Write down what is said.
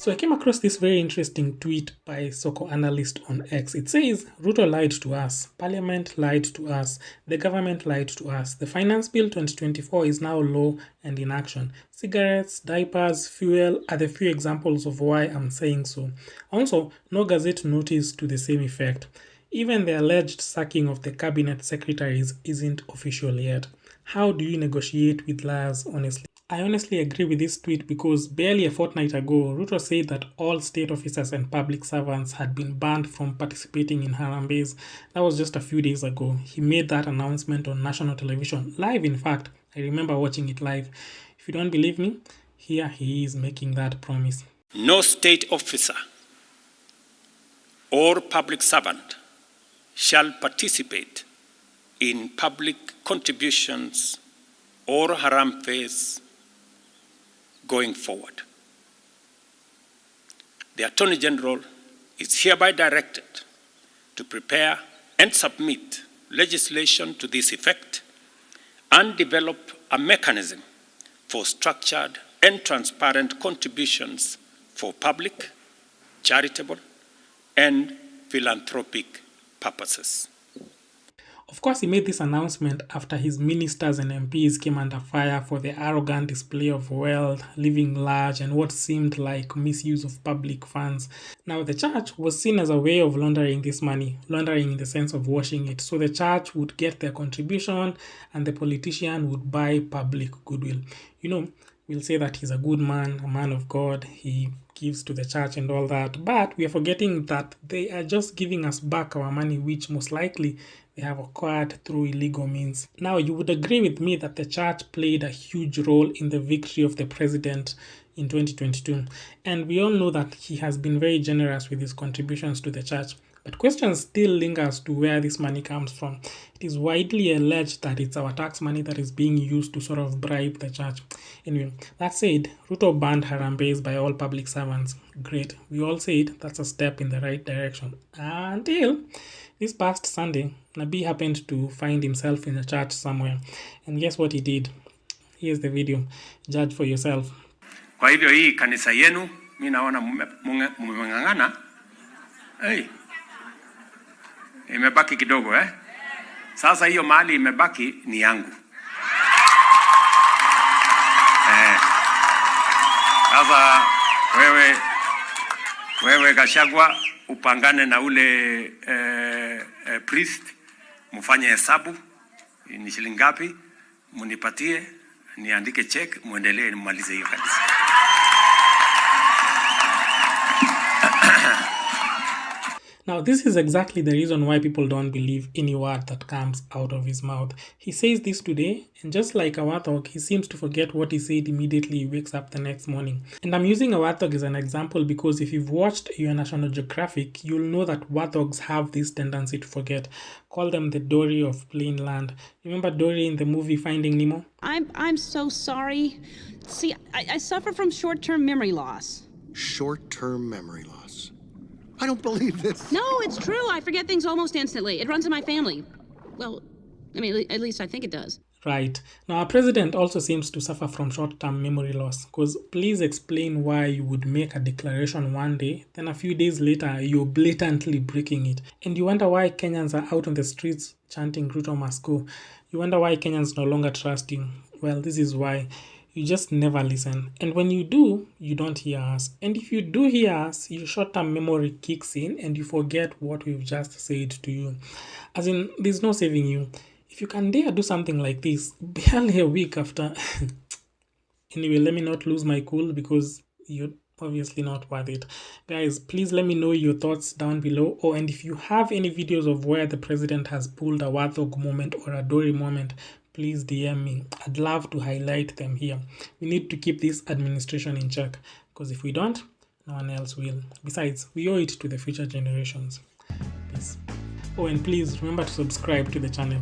So I came across this very interesting tweet by Soko Analyst on X. It says, Ruto lied to us, Parliament lied to us, the government lied to us. The Finance Bill 2024 is now law and in action. Cigarettes, diapers, fuel are the few examples of why I'm saying so. Also, no Gazette notice to the same effect. Even the alleged sacking of the cabinet secretaries isn't official yet. How do you negotiate with liars, honestly? I honestly agree with this tweet because barely a fortnight ago, Ruto said that all state officers and public servants had been banned from participating in Harambees. That was just a few days ago. He made that announcement on national television, live in fact. I remember watching it live. If you don't believe me, here he is making that promise. No state officer or public servant shall participate in public contributions or Harambees going forward. The Attorney General is hereby directed to prepare and submit legislation to this effect and develop a mechanism for structured and transparent contributions for public, charitable, and philanthropic purposes. Of course, he made this announcement after his ministers and MPs came under fire for the arrogant display of wealth, living large, and what seemed like misuse of public funds. Now, the church was seen as a way of laundering this money, laundering in the sense of washing it. So the church would get their contribution and the politician would buy public goodwill. You know, we'll say that he's a good man, a man of God, he gives to the church and all that, but we are forgetting that they are just giving us back our money, which most likely they have acquired through illegal means. Now, you would agree with me that the church played a huge role in the victory of the president in 2022, and we all know that he has been very generous with his contributions to the church. But questions still linger as to where this money comes from. It is widely alleged that it's our tax money that is being used to sort of bribe the church. Anyway, that said, Ruto banned Harambees by all public servants. Great. We all said that's a step in the right direction. Until this past Sunday, Nabi happened to find himself in a church somewhere. And guess what he did? Here's the video. Judge for yourself. Kwa hivyo hii kanisa yenu, mimi naona mmeng'ang'ana. Hey. Imebaki kidogo Sasa hiyo mali imebaki ni yangu. Sasa wewe Gachagua upangane na ule priest, mfanye hesabu ni shilingi ngapi, munipatie, niandike check, muendelee nimalize hiyo kanisa. Now, this is exactly the reason why people don't believe any word that comes out of his mouth. He says this today, and just like a warthog, he seems to forget what he said immediately he wakes up the next morning. And I'm using a warthog as an example because if you've watched your National Geographic, you'll know that warthogs have this tendency to forget. Call them the Dory of plain land. Remember Dory in the movie Finding Nemo? I'm so sorry. See, I suffer from short-term memory loss. Short-term memory loss? I don't believe this. No, it's true. I forget things almost instantly. It runs in my family. Well, I mean, at least I think it does. Right. Now, our president also seems to suffer from short-term memory loss. Because please explain why you would make a declaration one day, then a few days later, you're blatantly breaking it. And you wonder why Kenyans are out on the streets chanting Ruto must go. You wonder why Kenyans no longer trust you. Well, this is why. You just never listen. And when you do, you don't hear us. And if you do hear us, your short-term memory kicks in and you forget what we've just said to you. As in, there's no saving you. If you can dare do something like this, barely a week after... Anyway, let me not lose my cool because you're obviously not worth it. Guys, please let me know your thoughts down below. Oh, and if you have any videos of where the president has pulled a warthog moment or a Dory moment, please DM me. I'd love to highlight them here. We need to keep this administration in check because if we don't, no one else will. Besides, we owe it to the future generations. Peace. Oh, and please remember to subscribe to the channel.